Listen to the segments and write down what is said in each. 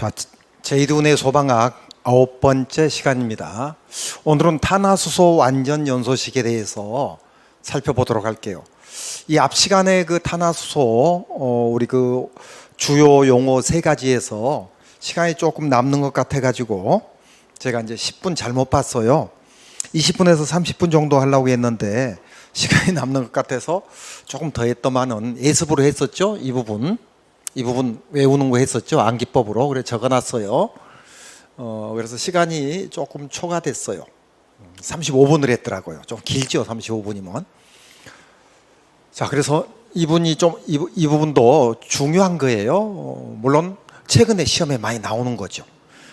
자, 제2의 소방학 9번째 시간입니다. 오늘은 탄화수소 완전 연소식에 대해서 살펴보도록 할게요. 이 앞 시간에 그 탄화수소 우리 그 주요 용어 3가지에서 시간이 조금 남는 것 같아 가지고 제가 이제 10분 잘못 봤어요. 20분에서 30분 정도 하려고 했는데 시간이 남는 것 같아서 조금 더 했더만은 예습으로 했었죠. 이 부분 외우는 거 했었죠. 암기법으로. 그래 적어놨어요. 그래서 시간이 조금 초과됐어요. 35분을 했더라고요. 좀 길죠. 35분이면. 자, 그래서 이 부분도 중요한 거예요. 물론 최근에 시험에 많이 나오는 거죠.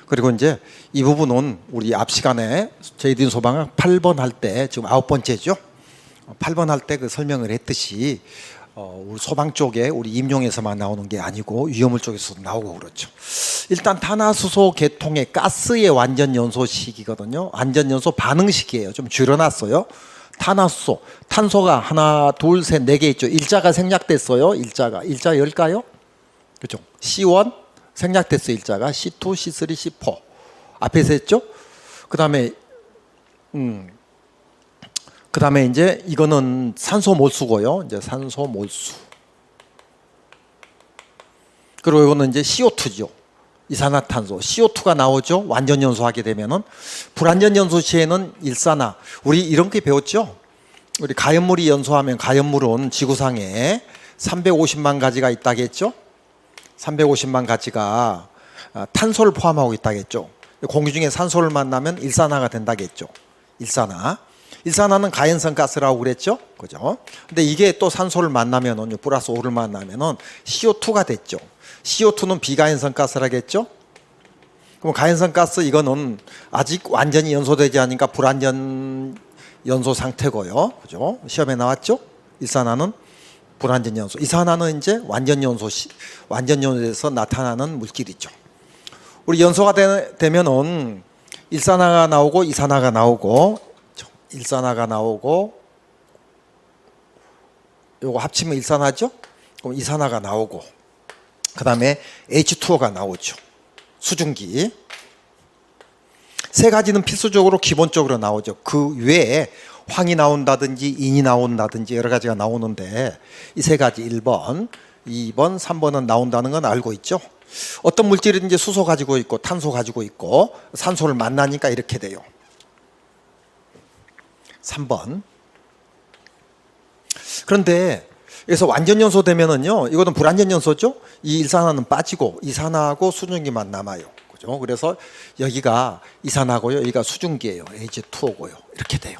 그리고 이제 이 부분은 우리 앞 시간에 제2 소방학 8번 할 때 지금 9번째죠. 8번 할 때 그 설명을 했듯이 우리 소방 쪽에 우리 임용에서만 나오는 게 아니고 위험물 쪽에서도 나오고 그렇죠. 일단 탄화수소 계통의 가스의 완전 연소식이거든요. 완전 연소 반응식이에요. 좀 줄여놨어요. 탄화수소, 탄소가 하나, 둘, 셋, 4개 있죠. 일자가 생략됐어요. 일자 열까요? 그렇죠. C1 생략됐어요. 일자가 C2, C3, C4 앞에서 했죠. 그다음에 이제 이거는 산소 몰수고요. 이제 산소 몰수. 그리고 이거는 이제 CO2죠. 이산화탄소. CO2가 나오죠. 완전 연소하게 되면은. 불완전 연소 시에는 일산화. 우리 이런 게 배웠죠. 우리 가연물이 연소하면 가연물은 지구상에 350만 가지가 있다겠죠. 350만 가지가 탄소를 포함하고 있다겠죠. 공기 중에 산소를 만나면 일산화가 된다겠죠. 일산화는 가연성 가스라고 그랬죠. 그죠? 근데 이게 또 산소를 만나면은 플러스 5를 만나면은 CO2가 됐죠. CO2는 비가연성 가스라겠죠. 그럼 가연성 가스 이거는 아직 완전히 연소되지 않으니까 불완전 연소 상태고요. 그죠? 시험에 나왔죠. 일산화는 불완전 연소. 이산화는 이제 완전 연소에서 나타나는 물질이죠. 우리 연소가 되면은 일산화가 나오고 이산화가 나오고 요거 합치면 일산화죠? 그럼 이산화가 나오고 그 다음에 H2O가 나오죠. 수증기. 3가지는 필수적으로 기본적으로 나오죠. 그 외에 황이 나온다든지 인이 나온다든지 여러 가지가 나오는데 이 3가지 1번, 2번, 3번은 나온다는 건 알고 있죠. 어떤 물질이든지 수소 가지고 있고 탄소 가지고 있고 산소를 만나니까 이렇게 돼요. 3번. 그런데 여기서 완전 연소 되면은요, 이거는 불완전 연소죠. 이 일산화는 빠지고 이산화하고 수증기만 남아요. 그죠? 그래서 여기가 이산화고요, 여기가 수증기예요. H2O고요. 이렇게 돼요.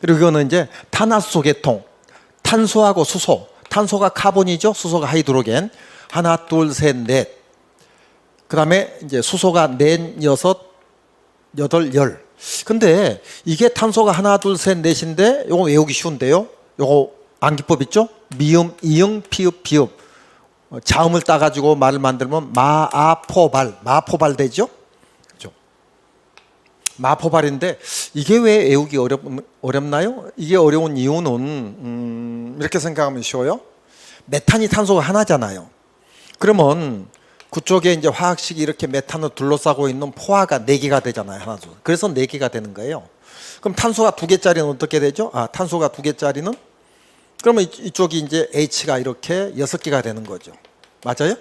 그리고 이거는 이제 탄화수소 계통. 탄소하고 수소. 탄소가 카본이죠. 수소가 하이드로겐. 하나, 둘, 셋, 넷. 그다음에 이제 수소가 넷, 여섯, 여덟, 열. 근데 이게 탄소가 하나, 둘, 셋, 넷인데 요거 외우기 쉬운데요. 요거 암기법 있죠? 미음, 이응, 피읍, 비읍. 자음을 따가지고 말을 만들면 마포발 되죠? 그죠? 마포발인데 이게 왜 외우기 어렵나요? 이게 어려운 이유는 이렇게 생각하면 쉬워요. 메탄이 탄소가 하나잖아요. 그러면 그쪽에 이제 화학식이 이렇게 메탄을 둘러싸고 있는 포화가 4개가 되잖아요. 하나도. 그래서 4개가 되는 거예요. 그럼 탄소가 2개짜리는 어떻게 되죠? 탄소가 2개짜리는 그러면 이쪽이 이제 H가 이렇게 6개가 되는 거죠. 맞아요?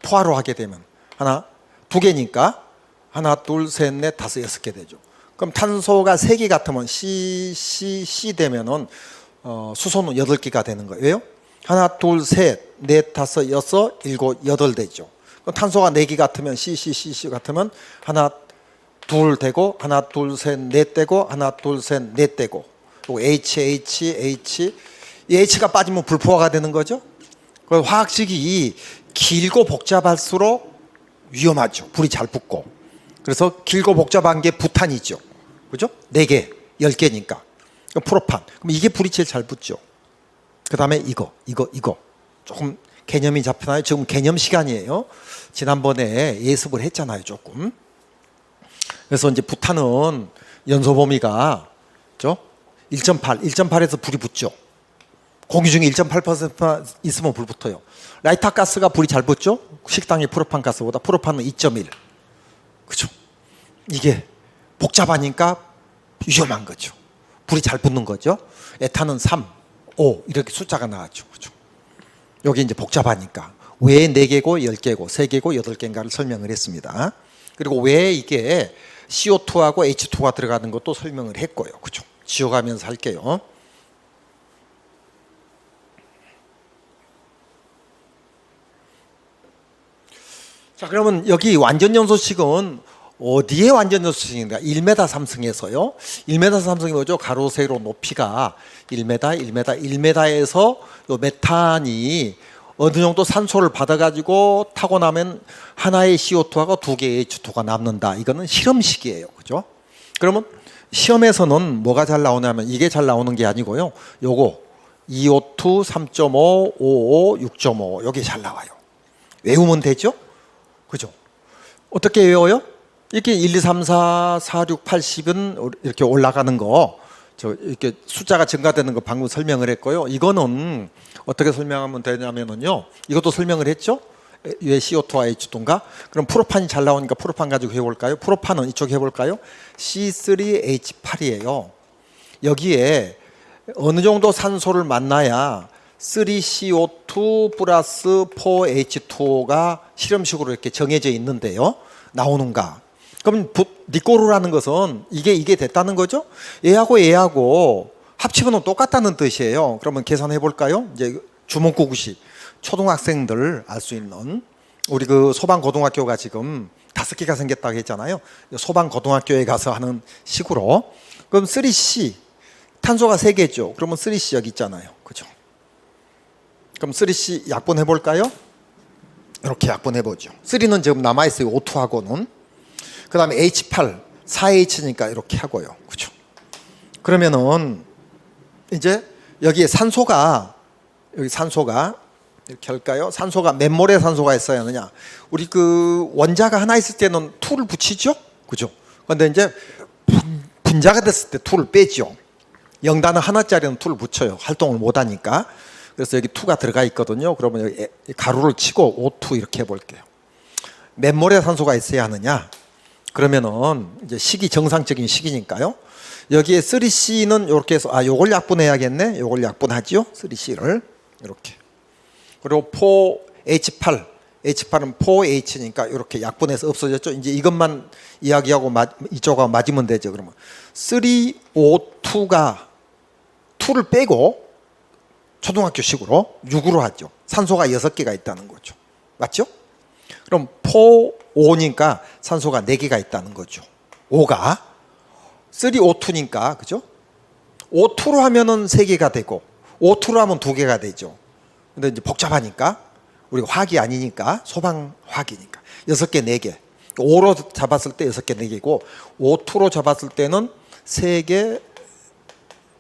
포화로 하게 되면 하나, 2개니까 하나, 둘, 셋, 넷, 다섯, 6개 되죠. 그럼 탄소가 3개 같으면 C 되면은 수소는 8개가 되는 거예요. 왜요? 하나, 둘, 셋, 넷, 다섯, 여섯, 일곱, 여덟 되죠. 그럼 탄소가 4개 같으면 C 같으면 하나, 둘 되고 하나, 둘, 셋, 넷 되고 하나, 둘, 셋, 넷 되고 H. 이 H가 빠지면 불포화가 되는 거죠. 그래서 화학식이 길고 복잡할수록 위험하죠. 불이 잘 붙고. 그래서 길고 복잡한 게 부탄이죠. 그죠? 4개, 10개니까. 프로판. 그럼 이게 불이 제일 잘 붙죠. 그 다음에 이거. 조금 개념이 잡히나요? 지금 개념 시간이에요. 지난번에 예습을 했잖아요, 조금. 그래서 이제 부탄은 연소 범위가 1.8에서 불이 붙죠. 공기 중에 1.8% 있으면 불 붙어요. 라이터 가스가 불이 잘 붙죠. 식당의 프로판 가스보다 프로판은 2.1. 그죠? 이게 복잡하니까 위험한 거죠. 불이 잘 붙는 거죠. 에탄은 3, 5 이렇게 숫자가 나왔죠. 그죠? 여기 이제 복잡하니까 왜 4개고 10개고 3개고 8개인가를 설명을 했습니다. 그리고 왜 이게 CO2하고 H2가 들어가는 것도 설명을 했고요. 그죠? 지워가면서 할게요. 자, 그러면 여기 완전연소식은 어디에 완전연소식인가? 1m 3승에서요. 1m 3승이 뭐죠? 가로 세로 높이가 1m, 1m, 1m에서 요 메탄이 어느 정도 산소를 받아가지고 타고 나면 하나의 CO2하고 2개의 H2가 남는다. 이거는 실험식이에요. 그죠? 그러면 시험에서는 뭐가 잘 나오냐면 이게 잘 나오는 게 아니고요. 요거 2O2, 3.5, 5O, 6.5 여기 잘 나와요. 외우면 되죠? 그죠? 어떻게 외워요? 이렇게 1, 2, 3, 4, 4, 6, 8, 10은 이렇게 올라가는 거, 이렇게 숫자가 증가되는 거 방금 설명을 했고요. 이거는 어떻게 설명하면 되냐면요. 이것도 설명을 했죠? 왜 CO2와 H2인가? 그럼 프로판이 잘 나오니까 프로판 가지고 해볼까요? 프로판은 이쪽 해볼까요? C3H8이에요. 여기에 어느 정도 산소를 만나야 3CO2 플러스 4H2O가 실험식으로 이렇게 정해져 있는데요. 나오는가? 그럼 니꼬르라는 것은 이게 됐다는 거죠? 얘하고 얘하고 합치면 똑같다는 뜻이에요. 그러면 계산해 볼까요? 이제 주문구구식 초등학생들 알 수 있는 우리 그 소방고등학교가 지금 5개가 생겼다고 했잖아요. 소방고등학교에 가서 하는 식으로. 그럼 3C 탄소가 3개죠. 그러면 3C 여기 있잖아요. 그죠? 그럼 3C 약분해 볼까요? 이렇게 약분해 보죠. 3는 지금 남아 있어요. O2하고는. 그다음에 H8 4H니까 이렇게 하고요. 그죠? 그러면은 이제 여기에 산소가 이렇게 할까요? 산소가 몇 몰의 산소가 있어야 하느냐? 우리 그 원자가 하나 있을 때는 2를 붙이죠? 그죠? 근데 이제 분자가 됐을 때 2를 빼죠. 영단은 하나짜리는 2를 붙여요. 활동을 못 하니까. 그래서 여기 2가 들어가 있거든요. 그러면 여기 가로를 치고 O2 이렇게 해 볼게요. 몇 몰의 산소가 있어야 하느냐? 그러면은 이제 식이 정상적인 식이니까요. 여기에 3C는 이렇게 해서 요걸 약분해야겠네. 요걸 약분하지요. 3C를 이렇게. 그리고 4H8 H8은 4H니까 이렇게 약분해서 없어졌죠. 이제 이것만 이야기하고 이쪽하고 맞으면 되죠. 그러면 3O2가 2를 빼고 초등학교 식으로 6으로 하죠. 산소가 6개가 있다는 거죠. 맞죠? 그럼 4O 니까 산소가 4개가 있다는 거죠. 5가 3O2니까 그죠? O2로 하면은 3개가 되고 O2로 하면 2개가 되죠. 근데 이제 복잡하니까 우리가 화학이 아니니까 소방화학이니까 6개, 4개. 5로 잡았을 때 6개, 4개고 O2로 잡았을 때는 3개,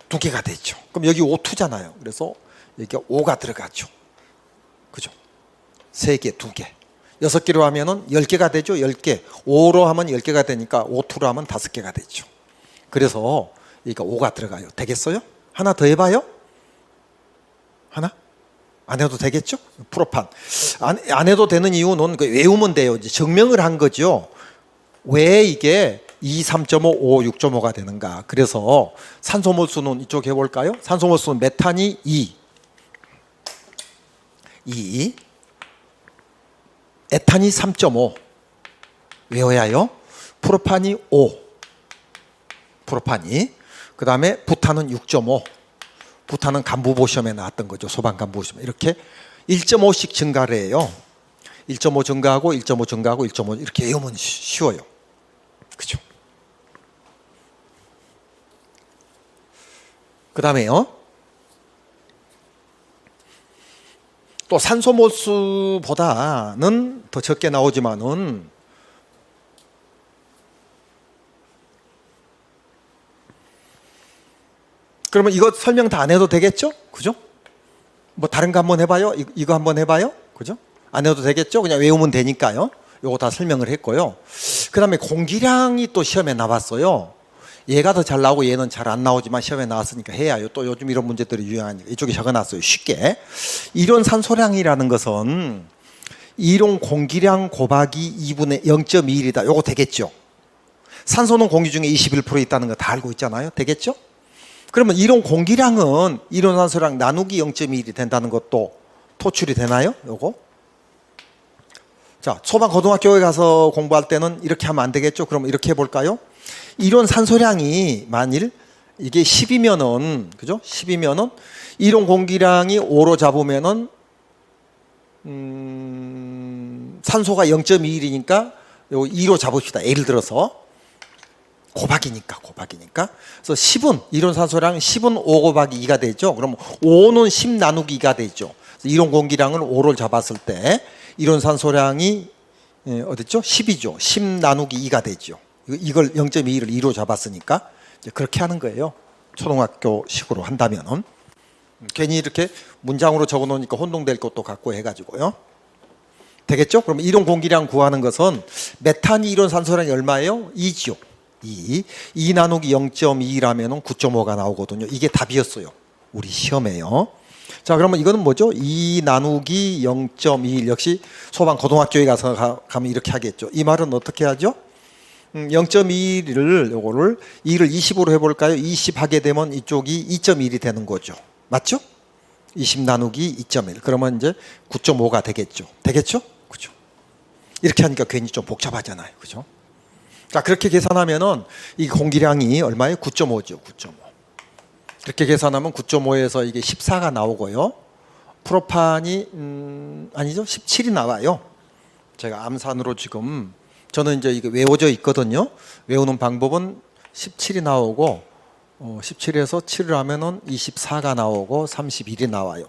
2개가 되죠. 그럼 여기 O2잖아요. 그래서 여기 5가 들어가죠. 그죠? 3개, 2개. 6개로 하면은 10개가 되죠. 10개. 5로 하면 10개가 되니까 O2로 하면 5개가 되죠. 그래서 여기가 5가 들어가요. 되겠어요? 하나 더 해봐요. 하나? 안 해도 되겠죠? 프로판. 안 해도 되는 이유는 외우면 돼요. 이제 증명을 한 거죠. 왜 이게 2, 3.5, 5, 6.5가 되는가. 그래서 산소몰수는 이쪽 해볼까요? 산소몰수는 메탄이 2. 에탄이 3.5. 외워야 해요. 프로판이 5. 프로판이. 그 다음에 부탄은 6.5. 부탄은 간부보 시험에 나왔던 거죠. 소방 간부보 시험. 이렇게 1.5씩 증가를 해요. 1.5 증가하고 1.5 증가하고 1.5 이렇게 외우면 쉬워요. 그죠? 그 다음에요. 또 산소몰수보다는 더 적게 나오지만은 그러면 이거 설명 다 안 해도 되겠죠? 그죠? 뭐 다른 거 한번 해봐요. 이거 한번 해봐요. 그죠? 안 해도 되겠죠? 그냥 외우면 되니까요. 요거 다 설명을 했고요. 그 다음에 공기량이 또 시험에 나왔어요. 얘가 더 잘 나오고 얘는 잘 안 나오지만 시험에 나왔으니까 해야요. 또 요즘 이런 문제들이 유행하니까 이쪽에 적어놨어요. 쉽게. 이론 산소량이라는 것은 이론 공기량 곱하기 2분의 0.21이다. 요거 되겠죠? 산소는 공기 중에 21% 있다는 거 다 알고 있잖아요. 되겠죠? 그러면 이론 공기량은 이론 산소량 나누기 0.21이 된다는 것도 토출이 되나요? 요거? 자, 소방 고등학교에 가서 공부할 때는 이렇게 하면 안 되겠죠? 그럼 이렇게 해볼까요? 이론 산소량이 만일 이게 10이면은, 그죠? 10이면은 이론 공기량이 5로 잡으면은 산소가 0.21이니까 요 2로 잡읍시다. 예를 들어서 곱하기니까. 그래서 10은 이론 산소량 10은 5 곱하기 2가 되죠. 그럼 5는 10 나누기 2가 되죠. 이론 공기량을 5를 잡았을 때 이론 산소량이 어딨죠? 10이죠. 10 나누기 2가 되죠. 이걸 0.21을 2로 잡았으니까 이제 그렇게 하는 거예요. 초등학교 식으로 한다면은. 괜히 이렇게 문장으로 적어 놓으니까 혼동될 것도 같고 해가지고요. 되겠죠? 그럼 이론 공기량 구하는 것은 메탄이 이론 산소량이 얼마예요? 2죠. 2 나누기 0.2라면 9.5가 나오거든요. 이게 답이었어요. 우리 시험에요. 자, 그러면 이거는 뭐죠? 2 나누기 0.21 역시 소방 고등학교에 가서 가면 이렇게 하겠죠. 이 말은 어떻게 하죠? 0.21을 요거를 2를 20으로 해볼까요? 20 하게 되면 이쪽이 2.1이 되는 거죠. 맞죠? 20 나누기 2.1 그러면 이제 9.5가 되겠죠. 되겠죠? 그죠? 이렇게 하니까 괜히 좀 복잡하잖아요. 그죠? 자, 그렇게 계산하면은 이 공기량이 얼마예요? 9.5죠. 9.5. 이렇게 계산하면 9.5에서 이게 14가 나오고요. 프로판이 아니죠? 17이 나와요. 제가 암산으로 지금 저는 이제 이게 외워져 있거든요. 외우는 방법은 17이 나오고 17에서 7을 하면은 24가 나오고 31이 나와요.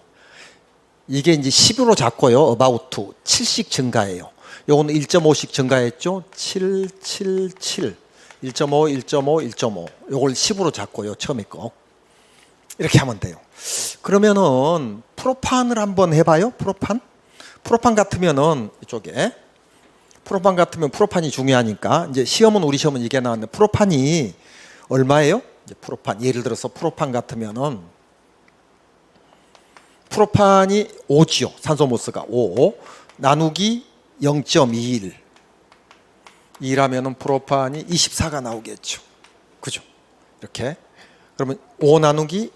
이게 이제 10으로 잡고요. about 7씩 증가해요. 요거는 1.5씩 증가했죠. 7, 7, 7. 1.5, 1.5, 1.5. 요걸 10으로 잡고요. 처음에 거. 이렇게 하면 돼요. 그러면은 프로판을 한번 해봐요. 프로판 같으면은 이쪽에 프로판 같으면 프로판이 중요하니까 이제 시험은 우리 시험은 이게 나왔는데 프로판이 얼마예요? 이제 프로판 예를 들어서 프로판 같으면은 프로판이 5지요. 산소모스가 5 나누기 0.21 2라면은 프로판이 24가 나오겠죠. 그죠? 이렇게 그러면 5 나누기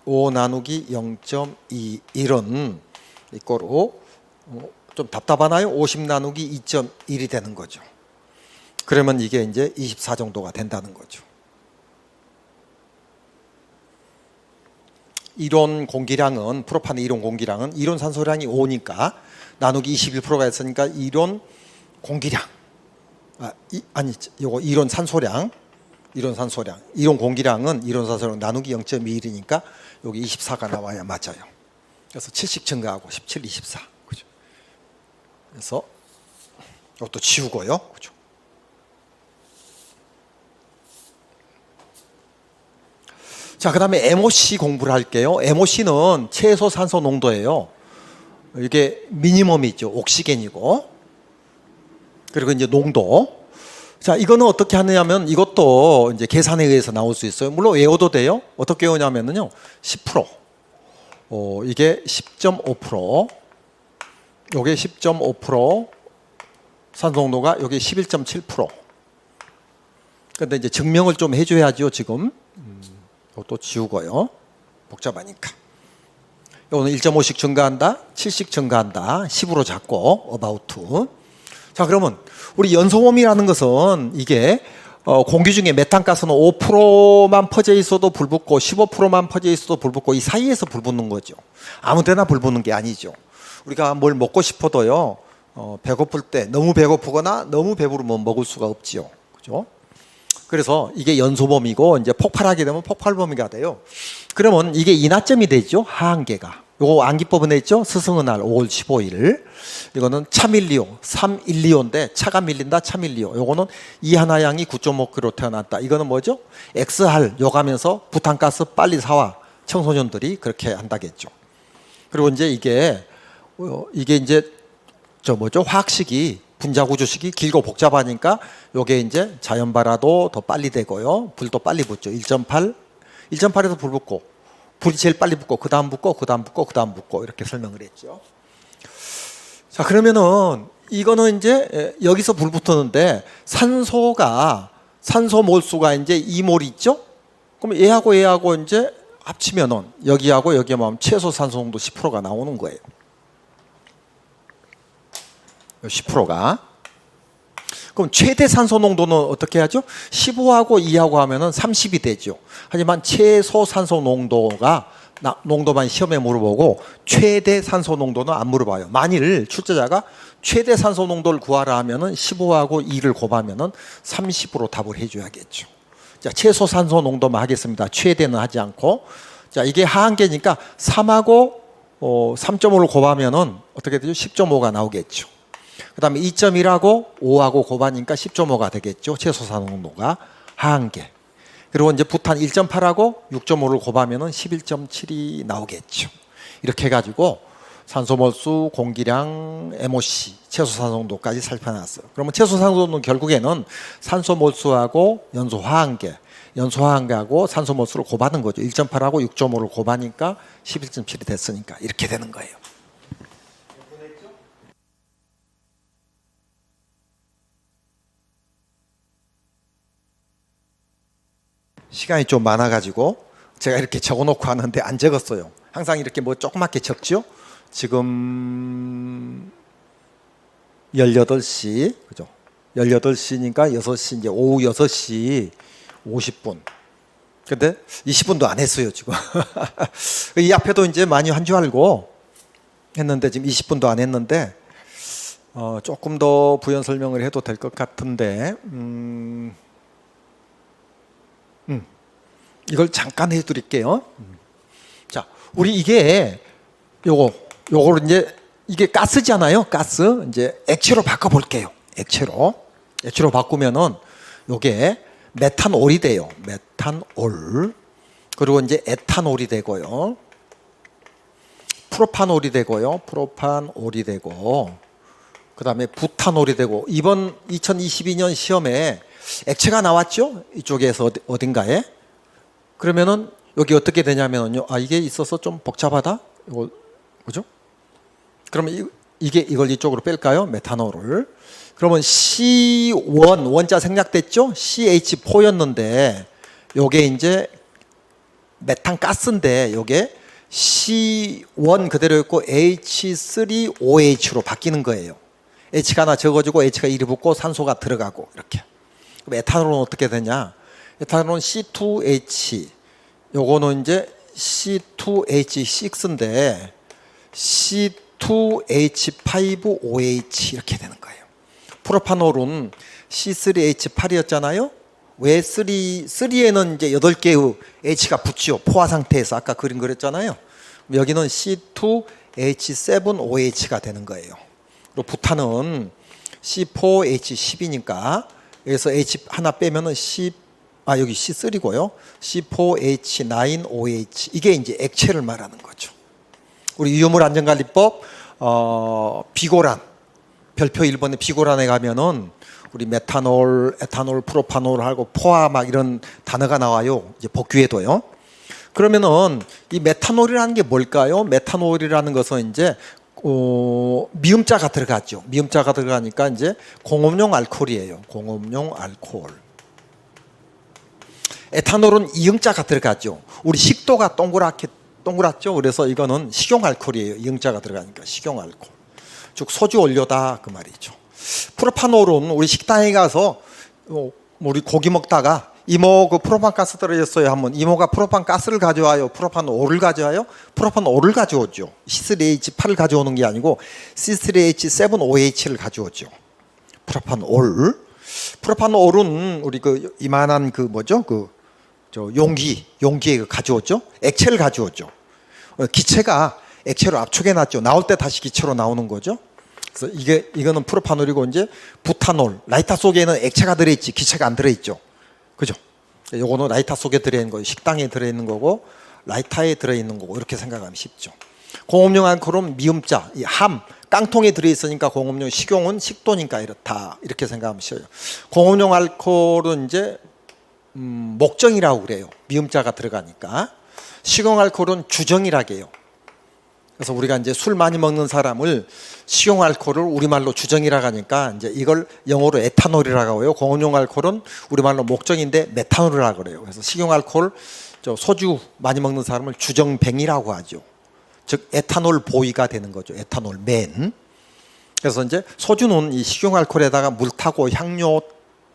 0.21은 이거로 좀 답답하나요? 50 나누기 2.1이 되는 거죠. 그러면 이게 이제 24 정도가 된다는 거죠. 이론 공기량은 프로판의 이론 공기량은 이론 산소량이 5니까 나누기 21%가 있으니까 이론 공기량 요거 이론 산소량 이론 공기량은 이론 산소량 나누기 0.21이니까 여기 24가 나와야 맞아요. 그래서 7씩 증가하고 17, 24. 그죠? 그래서 이것도 지우고요. 그죠? 자, 그다음에 MOC 공부를 할게요. MOC는 최소 산소 농도예요. 이게 미니멈이죠. 옥시겐이고. 그리고 이제 농도. 자, 이거는 어떻게 하느냐면 이것도 이제 계산에 의해서 나올 수 있어요. 물론 외워도 돼요. 어떻게 외우냐면요. 10%. 이게 10.5%. 요게 10.5%. 산소 농도가 여기 11.7%. 근데 이제 증명을 좀 해줘야죠, 지금. 이것도 지우고요. 복잡하니까. 이거는 1.5씩 증가한다, 7씩 증가한다, 10으로 잡고 about. 자, 그러면 우리 연소범위라는 것은 이게 공기 중에 메탄가스는 5%만 퍼져 있어도 불 붙고 15%만 퍼져 있어도 불 붙고 이 사이에서 불 붙는 거죠. 아무 데나 불 붙는 게 아니죠. 우리가 뭘 먹고 싶어도요. 배고플 때 너무 배고프거나 너무 배부르면 먹을 수가 없지요. 그죠? 그래서 이게 연소범위고 이제 폭발하게 되면 폭발범위가 돼요. 그러면 이게 인하점이 되죠. 하한계가. 요거 암기법은 했죠. 스승의 날 5월 15일. 이거는 차밀리오 312호인데 차가 밀린다 차밀리오. 요거는 이하나양이 9.5kg 태어났다. 이거는 뭐죠? XR 요가면서 부탄가스 빨리 사와. 청소년들이 그렇게 한다겠죠. 그리고 이제 이게 이제 화학식이 분자구조식이 길고 복잡하니까 요게 이제 자연발화도 더 빨리 되고요. 불도 빨리 붙죠. 1.8에서 불 붙고 불이 제일 빨리 붙고 그 다음 붙고 그 다음 붙고 그 다음 붙고 이렇게 설명을 했죠. 자, 그러면은 이거는 이제 여기서 불 붙었는데 산소 몰수가 이제 2몰 있죠? 그럼 얘하고 이제 합치면은 여기하고 여기하면 뭐 최소 산소 농도 10%가 나오는 거예요. 10%가. 그럼 최대 산소 농도는 어떻게 하죠? 15하고 2하고 하면은 30이 되죠. 하지만 최소 산소 농도만 시험에 물어보고 최대 산소 농도는 안 물어봐요. 만일 출제자가 최대 산소 농도를 구하라 하면은 15하고 2를 곱하면은 30으로 답을 해줘야겠죠. 자, 최소 산소 농도만 하겠습니다. 최대는 하지 않고. 자, 이게 하한계니까 3하고 3.5를 곱하면은 어떻게 되죠? 10.5가 나오겠죠. 그 다음에 2.1하고 5하고 곱하니까 10.5가 되겠죠. 최소 산소 농도가 하한계. 그리고 이제 부탄 1.8하고 6.5를 곱하면은 11.7이 나오겠죠. 이렇게 해가지고 산소몰수, 공기량, MOC, 최소산소농도까지 살펴놨어요. 그러면 최소산소농도는 결국에는 산소몰수하고 연소화한계하고 산소몰수를 곱하는 거죠. 1.8하고 6.5를 곱하니까 11.7이 됐으니까 이렇게 되는 거예요. 시간이 좀 많아가지고 제가 이렇게 적어놓고 하는데 안 적었어요. 항상 이렇게 뭐 조그맣게 적죠. 지금 18시, 그죠? 18시니까 6시, 이제 오후 6시 50분. 근데 20분도 안 했어요, 지금. 이 앞에도 이제 많이 한 줄 알고 했는데 지금 20분도 안 했는데, 조금 더 부연 설명을 해도 될 것 같은데, 이걸 잠깐 해드릴게요. 자, 우리 이게 요거를 이제 이게 가스잖아요. 가스. 이제 액체로 바꿔볼게요. 액체로 바꾸면은 요게 메탄올이 돼요. 메탄올. 그리고 이제 에탄올이 되고요. 프로판올이 되고요. 프로판올이 되고. 그 다음에 부탄올이 되고. 이번 2022년 시험에 액체가 나왔죠? 이쪽에서 어딘가에. 그러면은 여기 어떻게 되냐면요. 이게 있어서 좀 복잡하다. 이거 그죠? 그러면 이걸 이쪽으로 뺄까요? 메탄올을. 그러면 C1 원자 생략됐죠? CH4였는데 요게 이제 메탄가스인데 요게 C1 그대로 있고 H3OH로 바뀌는 거예요. H가 하나 적어지고 H가 1이 붙고 산소가 들어가고 이렇게. 그럼 에탄올은 어떻게 되냐? 에탄올은 C2H 요거는 이제 C2H6인데 C2H5OH 이렇게 되는 거예요. 프로파놀은 C3H8이었잖아요. 왜 3에는 이제 8개의 H가 붙죠. 포화 상태에서 아까 그림 그렸잖아요. 여기는 C2H7OH가 되는 거예요. 그리고 부탄은 C4H10이니까 여기서 H 하나 빼면은 여기 C3고요. C4H9OH 이게 이제 액체를 말하는 거죠. 우리 유효물 안전관리법 비고란 별표 1번에 비고란에 가면은 우리 메탄올, 에탄올, 프로파놀하고 포화 막 이런 단어가 나와요. 이제 복귀에도요. 그러면은 이 메탄올이라는 게 뭘까요? 메탄올이라는 것은 이제 미음자가 들어갔죠. 미음자가 들어가니까 이제 공업용 알코올이에요. 공업용 알코올. 에탄올은 이음자가 들어갔죠. 우리 식도가 동그랗죠. 그래서 이거는 식용 알코올이에요. 이음자가 들어가니까 식용 알코올. 즉 소주 원료다 그 말이죠. 프로파놀은 우리 식당에 가서 우리 고기 먹다가 이모 그 프로판가스 떨어졌어요 하면 이모가 프로판가스를 가져와요? 프로판올을 가져와요? 프로판올을 가져오죠. C3H8을 가져오는 게 아니고 C3H7OH를 가져오죠. 프로판올은 우리 그 이만한 그 뭐죠? 저 용기에 가져오죠. 액체를 가져오죠. 기체가 액체로 압축해 놨죠. 나올 때 다시 기체로 나오는 거죠. 그래서 이거는 프로파놀이고 이제 부탄올. 라이터 속에는 액체가 들어있지 기체가 안 들어있죠. 그죠? 요거는 라이터 속에 들어있는 거예요. 식당에 들어있는 거고 라이터에 들어있는 거고 이렇게 생각하면 쉽죠. 공업용 알코올은 미음자, 이 깡통에 들어있으니까 공업용, 식용은 식도니까 이렇다 이렇게 생각하면 쉬워요. 공업용 알코올은 이제 목정이라고 그래요. 미음자가 들어가니까. 식용 알코올은 주정이라고 해요. 그래서 우리가 이제 술 많이 먹는 사람을 식용 알코올을 우리말로 주정이라고 하니까 이제 이걸 영어로 에탄올이라고 하고요. 공용 알코올은 우리말로 목정인데 메탄올이라고 그래요. 그래서 식용 알코올, 저 소주 많이 먹는 사람을 주정뱅이라고 하죠. 즉 에탄올 보이가 되는 거죠. 에탄올 맨. 그래서 이제 소주는 이 식용 알코올에다가 물 타고 향료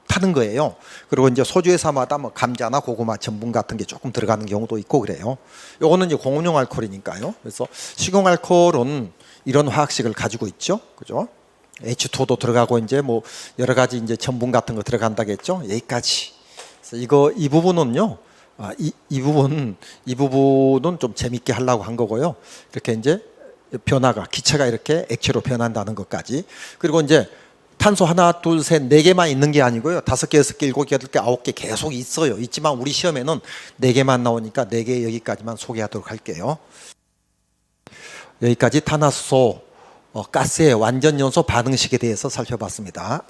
타는 거예요. 그리고 이제 소주회사마다 뭐 감자나 고구마, 전분 같은 게 조금 들어가는 경우도 있고 그래요. 요거는 이제 공용 알코올이니까요. 그래서 식용 알코올은 이런 화학식을 가지고 있죠. 그죠? H2도 들어가고 이제 뭐 여러 가지 이제 전분 같은 거 들어간다겠죠. 여기까지. 그래서 이 부분은요. 이 부분은 좀 재밌게 하려고 한 거고요. 이렇게 이제 변화가 기체가 이렇게 액체로 변한다는 것까지. 그리고 이제 탄소 하나, 둘, 셋, 네 개만 있는 게 아니고요. 5개, 6개, 7개, 8개, 9개 계속 있어요. 있지만 우리 시험에는 4개만 나오니까 4개 여기까지만 소개하도록 할게요. 여기까지 탄화수소 가스의 완전 연소 반응식에 대해서 살펴봤습니다.